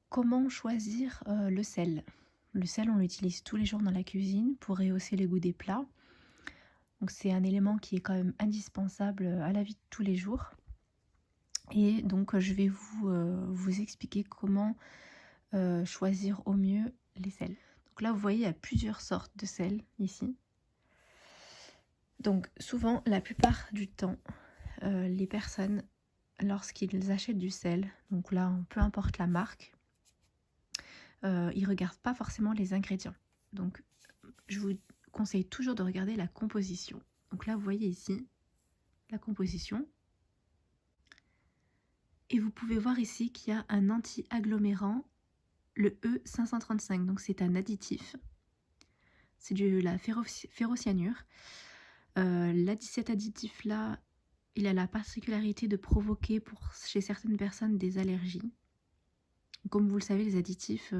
Comment choisir le sel? Le sel, on l'utilise tous les jours dans la cuisine pour rehausser le goût des plats. Donc c'est un élément qui est quand même indispensable à la vie de tous les jours. Et donc je vais vous expliquer comment choisir au mieux les sels. Donc là, vous voyez, il y a plusieurs sortes de sel ici. Donc souvent, la plupart du temps, les personnes, lorsqu'ils achètent du sel, donc là, peu importe la marque, ils ne regardent pas forcément les ingrédients. Donc je vous conseille toujours de regarder la composition. Donc là, vous voyez ici la composition. Et vous pouvez voir ici qu'il y a un anti-agglomérant, le E535. Donc c'est un additif. C'est de la ferrocyanure. Cet additif-là, il a la particularité de provoquer chez certaines personnes des allergies. Comme vous le savez, les additifs,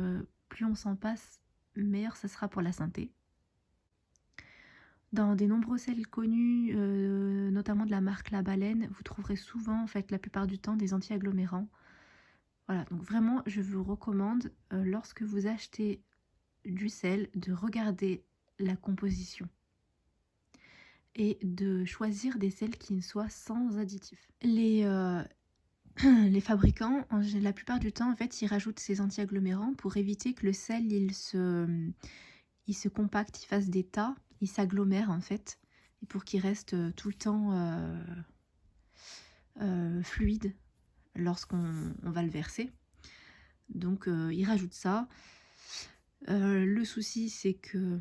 plus on s'en passe, meilleur ça sera pour la santé. Dans des nombreux sels connus, notamment de la marque La Baleine, vous trouverez souvent, en fait, la plupart du temps, des anti-agglomérants. Voilà, donc vraiment, je vous recommande, lorsque vous achetez du sel, de regarder la composition et de choisir des sels qui soient sans additifs. Les fabricants, la plupart du temps, en fait, ils rajoutent ces anti-agglomérants pour éviter que le sel, il se compacte, il fasse des tas, il s'agglomère en fait, et pour qu'il reste tout le temps fluide lorsqu'on va le verser. Donc ils rajoutent ça. Le souci, c'est que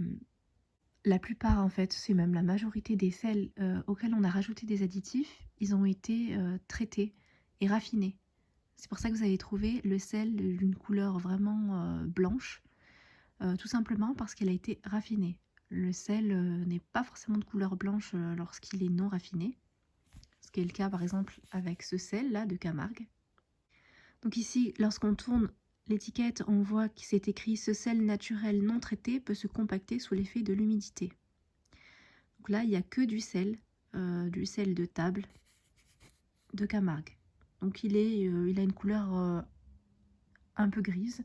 la plupart, en fait, c'est même la majorité des sels auxquels on a rajouté des additifs, ils ont été traités et raffinés. C'est pour ça que vous allez trouver le sel d'une couleur vraiment blanche, tout simplement parce qu'elle a été raffinée. Le sel n'est pas forcément de couleur blanche lorsqu'il est non raffiné, ce qui est le cas par exemple avec ce sel-là de Camargue. Donc ici, lorsqu'on tourne l'étiquette, on voit que c'est écrit « Ce sel naturel non traité peut se compacter sous l'effet de l'humidité ». Donc là, il n'y a que du sel de table de Camargue. Donc il a une couleur un peu grise.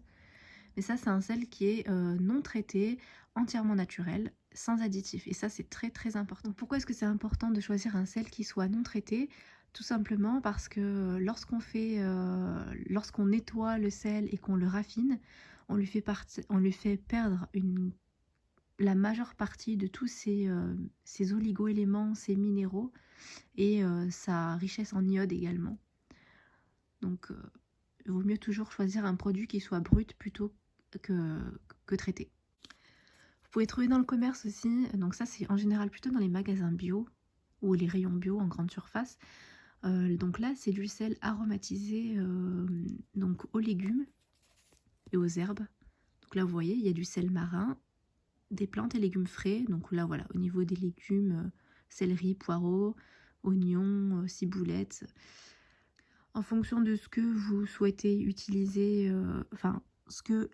Mais ça, c'est un sel qui est non traité, entièrement naturel, sans additifs. Et ça, c'est très très important. Donc, pourquoi est-ce que c'est important de choisir un sel qui soit non traité? Tout simplement parce que lorsqu'on nettoie le sel et qu'on le raffine, on lui fait perdre la majeure partie de tous ces oligo-éléments, ces minéraux et sa richesse en iode également. Donc, il vaut mieux toujours choisir un produit qui soit brut plutôt que traité. Vous pouvez trouver dans le commerce aussi, donc ça c'est en général plutôt dans les magasins bio ou les rayons bio en grande surface. Donc là c'est du sel aromatisé donc aux légumes et aux herbes. Donc là vous voyez il y a du sel marin, des plantes et légumes frais. Donc là voilà, au niveau des légumes, céleri, poireaux, oignons, ciboulettes. En fonction de ce que vous souhaitez utiliser,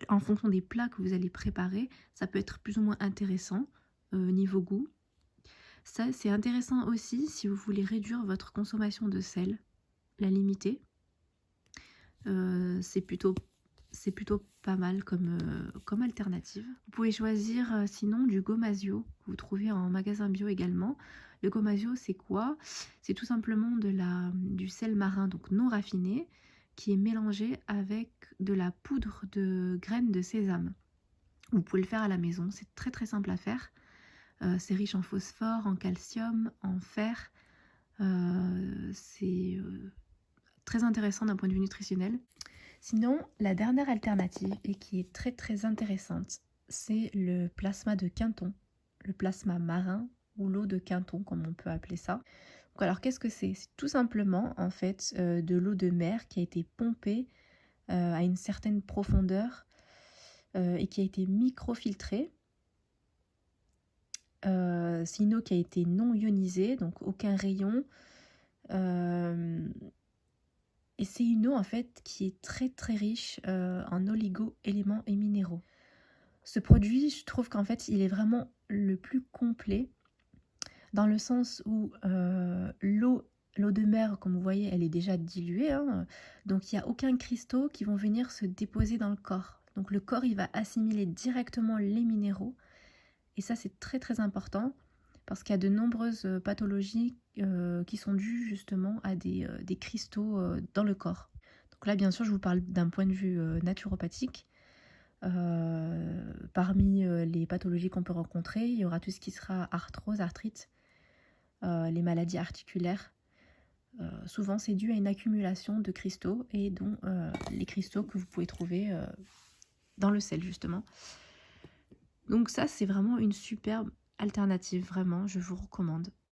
en fonction des plats que vous allez préparer, ça peut être plus ou moins intéressant niveau goût. Ça, c'est intéressant aussi si vous voulez réduire votre consommation de sel, la limiter. C'est plutôt pas mal comme alternative. Vous pouvez choisir sinon du gomasio, que vous trouvez en magasin bio également. Le gomasio, c'est quoi? C'est tout simplement du sel marin, donc non raffiné, qui est mélangé avec de la poudre de graines de sésame. Vous pouvez le faire à la maison, c'est très très simple à faire. C'est riche en phosphore, en calcium, en fer. C'est très intéressant d'un point de vue nutritionnel. Sinon, la dernière alternative, et qui est très très intéressante, c'est le plasma de Quinton, le plasma marin ou l'eau de Quinton, comme on peut appeler ça. Donc, alors, qu'est-ce que c'est? C'est tout simplement en fait de l'eau de mer qui a été pompée à une certaine profondeur et qui a été microfiltrée. C'est une eau qui a été non ionisée, donc aucun rayon. Et c'est une eau en fait qui est très très riche en oligo-éléments et minéraux. Ce produit, je trouve qu'en fait, il est vraiment le plus complet dans le sens où l'eau L'eau de mer, comme vous voyez, elle est déjà diluée, hein, donc il n'y a aucun cristaux qui vont venir se déposer dans le corps. Donc le corps, il va assimiler directement les minéraux. Et ça, c'est très très important parce qu'il y a de nombreuses pathologies qui sont dues justement à des cristaux dans le corps. Donc là, bien sûr, je vous parle d'un point de vue naturopathique. Parmi les pathologies qu'on peut rencontrer, il y aura tout ce qui sera arthrose, arthrite, les maladies articulaires. Souvent, c'est dû à une accumulation de cristaux et dont les cristaux que vous pouvez trouver dans le sel, justement. Donc ça, c'est vraiment une superbe alternative, vraiment, je vous recommande.